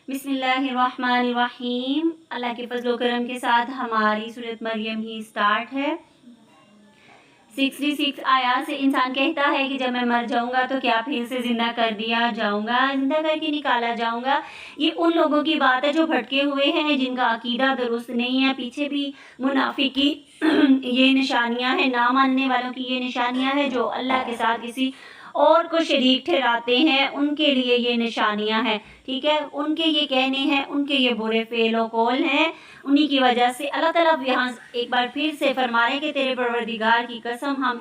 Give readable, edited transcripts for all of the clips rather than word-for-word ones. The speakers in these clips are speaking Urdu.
بسم اللہ الرحمن الرحیم۔ اللہ کے فضل و کرم کے ساتھ ہماری سورۃ مریم ہی سٹارٹ ہے۔ 66 آیات سے انسان کہتا ہے کہ جب میں مر جاؤں گا تو کیا پھر سے زندہ کر دیا جاؤں گا، زندہ کر کے نکالا جاؤں گا۔ یہ ان لوگوں کی بات ہے جو بھٹکے ہوئے ہیں، جن کا عقیدہ درست نہیں ہے۔ پیچھے بھی منافق کی یہ نشانیاں ہیں، نہ ماننے والوں کی یہ نشانیاں ہیں، جو اللہ کے ساتھ کسی اور کو شریک ٹھہراتے ہیں، ان کے لیے یہ نشانیاں ہیں، ٹھیک ہے۔ ان کے یہ کہنے ہیں، ان کے یہ برے فعل و قول ہیں، انہی کی وجہ سے اللہ تعالیٰ یہاں ایک بار پھر سے فرما رہے ہیں کہ تیرے پروردگار کی قسم، ہم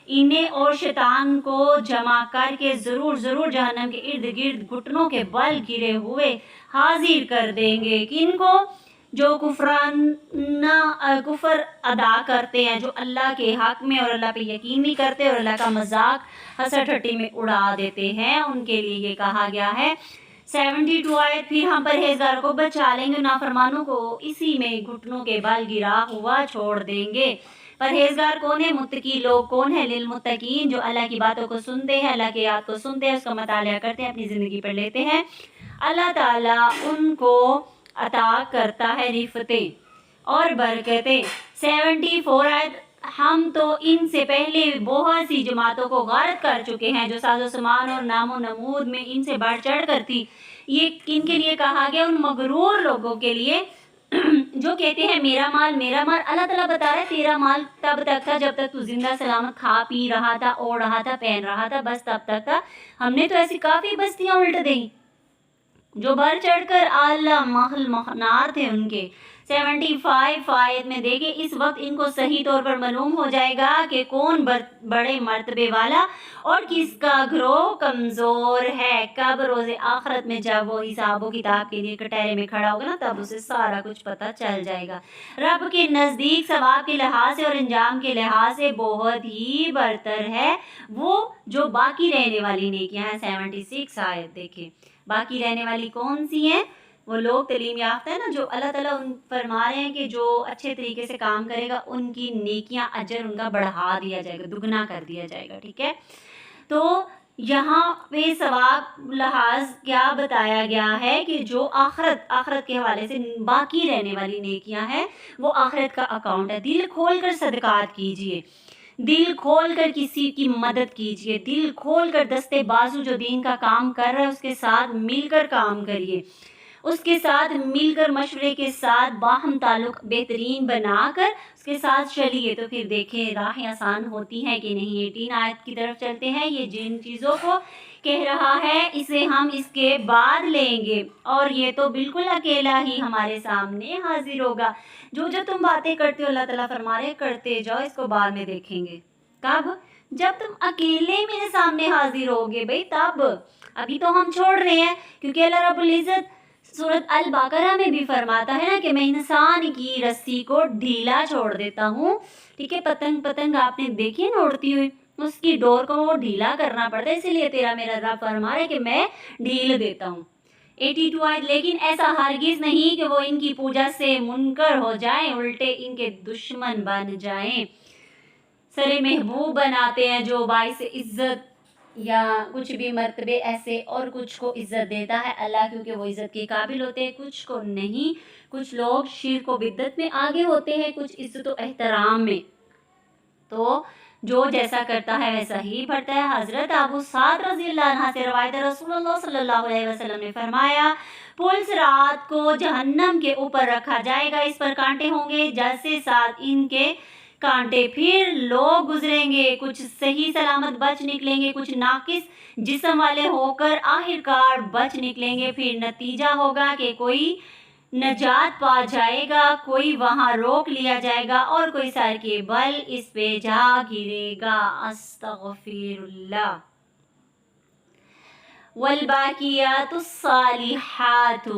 انہیں اور شیطان کو جمع کر کے ضرور جہنم کے ارد گرد گھٹنوں کے بل گرے ہوئے حاضر کر دیں گے۔ کن کو؟ جو کفر ادا کرتے ہیں، جو اللہ کے حق میں اور اللہ پہ یقین نہیں کرتے اور اللہ کا مذاق ہنسا ٹھٹی میں اڑا دیتے ہیں، ان کے لیے یہ کہا گیا ہے۔ 72 آیت، پھر ہم پرہیزگاروں کو بچا لیں گے، نافرمانوں کو اسی میں گھٹنوں کے بل گرا ہوا چھوڑ دیں گے۔ پرہیزگار کون ہے؟ متقی لوگ کون ہے؟ للمتقین، جو اللہ کی باتوں کو سنتے ہیں، اللہ کی یاد کو سنتے ہیں، اس کا مطالعہ کرتے ہیں، اپنی زندگی پر لیتے ہیں۔ اللہ تعالیٰ ان کو عطا کرتا ہے رفتیں اور برکتیں۔ 74 آیت، ہم تو ان سے پہلے بہت سی جماعتوں کو غارت کر چکے ہیں جو ساز و سامان اور نام و نمود میں ان سے بڑھ چڑھ کر تھی۔ یہ کن کے لیے کہا گیا؟ ان مغرور لوگوں کے لیے جو کہتے ہیں میرا مال میرا مال۔ اللہ تعالیٰ بتا رہا ہے تیرا مال تب تک تھا جب تک تو زندہ سلامت کھا پی رہا تھا، اوڑھ رہا تھا، پہن رہا تھا، بس تب تک تھا۔ ہم نے تو ایسی کافی بستیاں الٹ دیں جو بڑھ چڑھ کر اعلیٰ محل مخنار تھے ان کے۔ 75 آیت میں دیکھیں، اس وقت ان کو صحیح طور پر معلوم ہو جائے گا کہ کون بڑے مرتبے والا اور کس کا گروہ کمزور ہے۔ کب؟ روز آخرت میں، جب وہ حساب و کتاب کے لیے کٹہرے میں کھڑا ہوگا نا، تب اسے سارا کچھ پتہ چل جائے گا۔ رب کے نزدیک ثواب کے لحاظ سے اور انجام کے لحاظ سے بہت ہی برتر ہے وہ جو باقی رہنے والی نیکیاں ہیں۔ 76 آیت دیکھیں، باقی رہنے والی کون سی ہیں؟ وہ لوگ تعلیم یافتہ ہے نا، جو اللہ تعالیٰ فرما رہے ہیں کہ جو اچھے طریقے سے کام کرے گا ان کی نیکیاں، اجر ان کا بڑھا دیا جائے گا، دگنا کر دیا جائے گا، ٹھیک ہے۔ تو یہاں پہ ثواب لحاظ کیا بتایا گیا ہے کہ جو آخرت کے حوالے سے باقی رہنے والی نیکیاں ہیں، وہ آخرت کا اکاؤنٹ ہے۔ دل کھول کر صدقات کیجئے، دل کھول کر کسی کی مدد کیجئے، دل کھول کر دستے بازو جو دین کا کام کر رہا ہے اس کے ساتھ مل کر کام کریے، اس کے ساتھ مل کر مشورے کے ساتھ باہم تعلق بہترین بنا کر اس کے ساتھ چلیے، تو پھر دیکھیں راہیں آسان ہوتی ہیں کہ نہیں۔ 18 آیت کی طرف چلتے ہیں۔ یہ جن چیزوں کو کہہ رہا ہے اسے ہم اس کے بعد لیں گے، اور یہ تو بالکل اکیلا ہی ہمارے سامنے حاضر ہوگا۔ جو تم باتیں کرتے ہو، اللہ تعالیٰ فرما رہے کرتے جاؤ، اس کو بعد میں دیکھیں گے۔ کب؟ جب تم اکیلے میرے سامنے حاضر ہوگے بھائی، تب۔ ابھی تو ہم چھوڑ رہے ہیں، کیونکہ اللہ رب العزت سورۃ البقرہ میں بھی فرماتا ہے نا کہ میں انسان کی رسی کو ڈھیلا چھوڑ دیتا ہوں، ٹھیک ہے۔ پتنگ آپ نے دیکھی نا اڑتی ہوئی، اس کی ڈور کو وہ ڈھیلا کرنا پڑتا ہے، اسی لیے تیرا میرا رب فرما رہا ہے کہ میں ڈھیل دیتا ہوں۔ 82 آیت، لیکن ایسا ہرگز نہیں کہ وہ ان کی پوجا سے منکر ہو جائیں، الٹے ان کے دشمن بن جائیں۔ سرے محبوب بناتے ہیں جو باعث عزت یا کچھ بھی مرتبے ایسے، اور کچھ کو عزت دیتا ہے اللہ کیونکہ وہ عزت کے قابل ہوتے ہیں، کچھ کو نہیں۔ کچھ لوگ شرک و بدعت میں آگے ہوتے ہیں، کچھ عزت و احترام میں۔ تو جو جیسا کرتا ہے ویسا ہی پڑتا ہے۔ حضرت ابو سعد رضی اللہ عنہ سے روایت ہے، رسول اللہ صلی اللہ علیہ وسلم نے فرمایا پل صراط کو جہنم کے اوپر رکھا جائے گا، اس پر کانٹے ہوں گے جیسے ساتھ ان کے کانٹے، پھر لوگ گزریں گے، کچھ صحیح سلامت بچ نکلیں گے، کچھ ناقص جسم والے ہو کر آخرکار بچ نکلیں گے۔ پھر نتیجہ ہوگا کہ کوئی نجات پا جائے گا، کوئی وہاں روک لیا جائے گا، اور کوئی سر کے بل اس پہ جا گرے گا۔ استغفر اللہ۔ والباقیات الصالحات،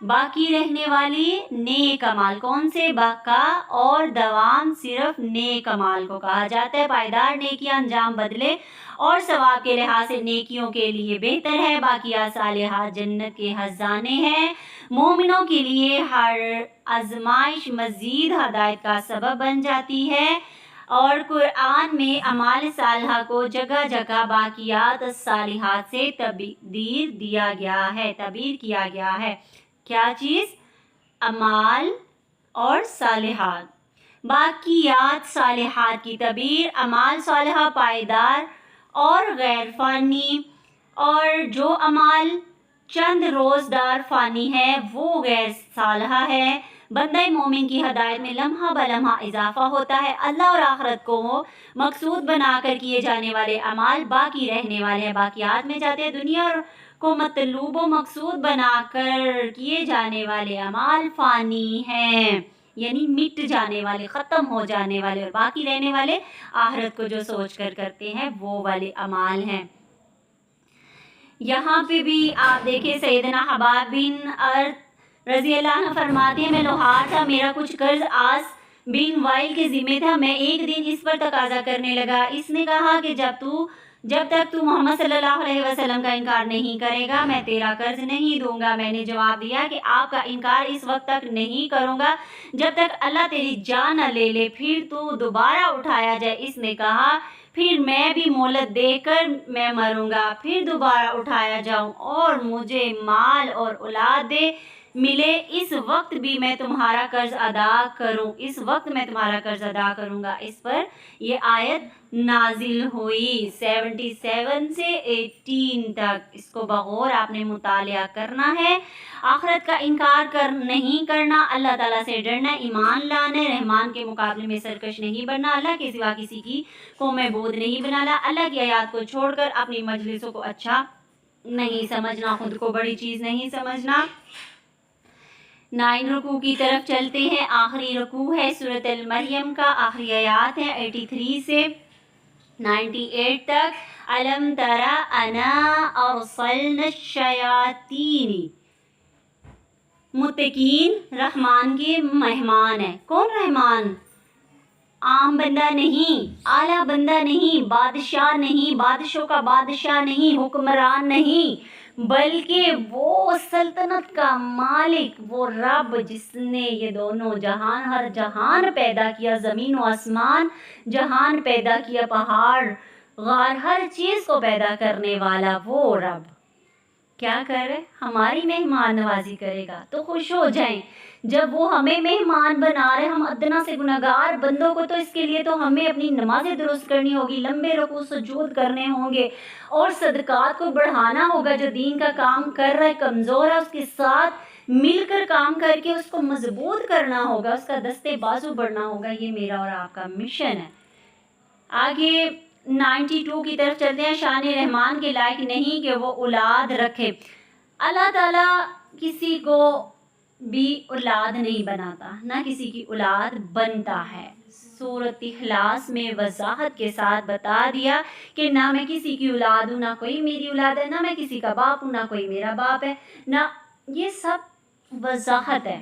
باقی رہنے والی نیک اعمال، کون سے؟ بقا اور دوام صرف نیک اعمال کو کہا جاتا ہے۔ پائیدار نیکیاں انجام بدلے اور ثواب کے لحاظ سے نیکیوں کے لیے بہتر ہے۔ باقیات صالحات جنت کے خزانے ہیں۔ مومنوں کے لیے ہر آزمائش مزید ہدایت کا سبب بن جاتی ہے۔ اور قرآن میں اعمال صالحہ کو جگہ جگہ باقیات الصالحات سے تعبیر دیا گیا ہے، تعبیر کیا گیا ہے۔ کیا چیز؟ اعمال اور صالحات، باقیات صالحات کی تعبیر، اعمال صالحہ پائیدار اور غیر فانی، اور جو اعمال چند روزدار فانی ہے وہ غیر صالحہ ہے۔ بندہ مومن کی ہدایت میں لمحہ بلمحہ اضافہ ہوتا ہے۔ اللہ اور آخرت کو مقصود بنا کر کیے جانے والے اعمال باقی رہنے والے ہیں، باقیات میں جاتے ہیں۔ دنیا کو مطلوب و مقصود بنا کر کیے جانے والے اعمال فانی ہیں، یعنی مٹ جانے والے، ختم ہو جانے والے، اور باقی رہنے والے آخرت کو جو سوچ کر کرتے ہیں وہ والے اعمال ہیں۔ یہاں پہ بھی آپ دیکھیں سیدنا حباب بن ارت رضی اللہ عنہ فرماتے ہیں، میں لوہار تھا، میرا کچھ قرض آس بن وائل کے ذمہ تھا، میں ایک دن اس پر تقاضا کرنے لگا۔ اس نے کہا کہ جب تک تو محمد صلی اللہ علیہ وسلم کا انکار نہیں کرے گا میں تیرا قرض نہیں دوں گا۔ میں نے جواب دیا کہ آپ کا انکار اس وقت تک نہیں کروں گا جب تک اللہ تیری جان نہ لے لے، پھر تو دوبارہ اٹھایا جائے۔ اس نے کہا پھر میں بھی مہلت دے کر میں مروں گا، پھر دوبارہ اٹھایا جاؤں اور مجھے مال اور اولاد ملے، اس وقت بھی میں تمہارا قرض ادا کروں، اس وقت میں تمہارا قرض ادا کروں گا۔ اس پر یہ آیت نازل ہوئی 77 سے 18 تک۔ اس کو بغور آپ نے مطالعہ کرنا ہے۔ آخرت کا انکار نہیں کرنا، اللہ تعالیٰ سے ڈرنا، ایمان لانا، رحمان کے مقابلے میں سرکش نہیں بننا، اللہ کے سوا کسی کی کو معبود نہیں بنانا، اللہ کی آیات کو چھوڑ کر اپنی مجلسوں کو اچھا نہیں سمجھنا، خود کو بڑی چیز نہیں سمجھنا۔ 9 رکوع کی طرف چلتے ہیں۔ آخری رکوع ہے سورۃ المریم کا، آخری آیات ہیں 83 سے 98 تک۔ الم تر انا ارسلنا الشیاطین، متقین رحمان کے مہمان ہیں۔ کون رحمان؟ عام بندہ نہیں، اعلیٰ بندہ نہیں، بادشاہ نہیں، بادشاہوں کا بادشاہ نہیں، حکمران نہیں، بلکہ وہ سلطنت کا مالک، وہ رب جس نے یہ دونوں جہان، ہر جہان پیدا کیا، زمین و آسمان جہان پیدا کیا، پہاڑ غار، ہر چیز کو پیدا کرنے والا وہ رب کیا کرے؟ ہماری مہمان نوازی کرے گا تو خوش ہو جائیں۔ جب وہ ہمیں مہمان بنا رہے، ہم ادنا سے گناہگار بندوں کو، تو اس کے لیے تو ہمیں اپنی نمازیں درست کرنی ہوگی، لمبے رکوع سجود کرنے ہوں گے، اور صدقات کو بڑھانا ہوگا۔ جو دین کا کام کر رہا ہے، کمزور ہے، اس کے ساتھ مل کر کام کر کے اس کو مضبوط کرنا ہوگا، اس کا دستے بازو بڑھنا ہوگا۔ یہ میرا اور آپ کا مشن ہے۔ آگے 92 کی طرف چلتے ہیں۔ شان رحمان کے لائق نہیں کہ وہ اولاد رکھے۔ اللہ تعالیٰ کسی کو بھی اولاد نہیں بناتا، نہ کسی کی اولاد بنتا ہے۔ سورۃ اخلاص میں وضاحت کے ساتھ بتا دیا کہ نہ میں کسی کی اولاد ہوں، نہ کوئی میری اولاد ہے، نہ میں کسی کا باپ ہوں، نہ کوئی میرا باپ ہے، نہ، یہ سب وضاحت ہے۔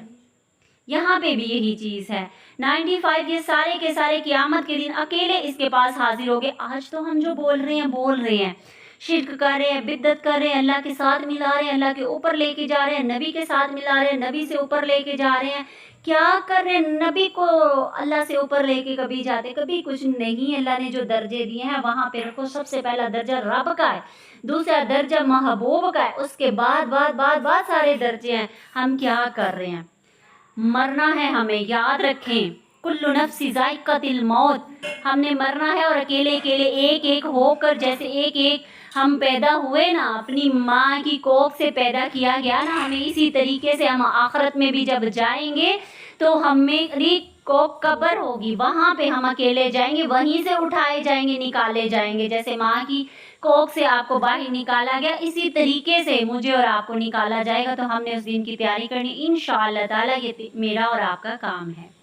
یہاں پہ بھی یہی چیز ہے۔ 95 یہ سارے کے سارے قیامت کے دن اکیلے اس کے پاس حاضر ہو گئے۔ آج تو ہم جو بول رہے ہیں، شرک کر رہے ہیں، بدعت کر رہے ہیں، اللہ کے ساتھ ملا رہے ہیں، اللہ کے اوپر لے کے جا رہے ہیں، نبی کے ساتھ ملا رہے ہیں، نبی سے اوپر لے کے جا رہے ہیں۔ کیا کر رہے ہیں؟ نبی کو اللہ سے اوپر لے کے کبھی جاتے، کبھی کچھ نہیں۔ اللہ نے جو درجے دیے ہیں وہاں پہ رکھو۔ سب سے پہلا درجہ رب کا ہے، دوسرا درجہ محبوب کا ہے، اس کے بعد سارے درجے ہیں۔ ہم کیا کر رہے ہیں؟ مرنا ہے ہمیں، یاد رکھیں، کل نفس ذائقۃ الموت، ہم نے مرنا ہے، اور اکیلے ایک ایک ہو کر، جیسے ایک ہم پیدا ہوئے نا، اپنی ماں کی کوکھ سے پیدا کیا گیا نا ہمیں، اسی طریقے سے ہم آخرت میں بھی جب جائیں گے تو ہماری کوکھ قبر ہوگی، وہاں پہ ہم اکیلے جائیں گے، وہیں سے اٹھائے جائیں گے، نکالے جائیں گے۔ جیسے ماں کی کوکھ سے آپ کو باہر نکالا گیا، اسی طریقے سے مجھے اور آپ کو نکالا جائے گا۔ تو ہم نے اس دن کی تیاری کرنی انشاءاللہ تعالیٰ، یہ میرا اور آپ کا کام ہے۔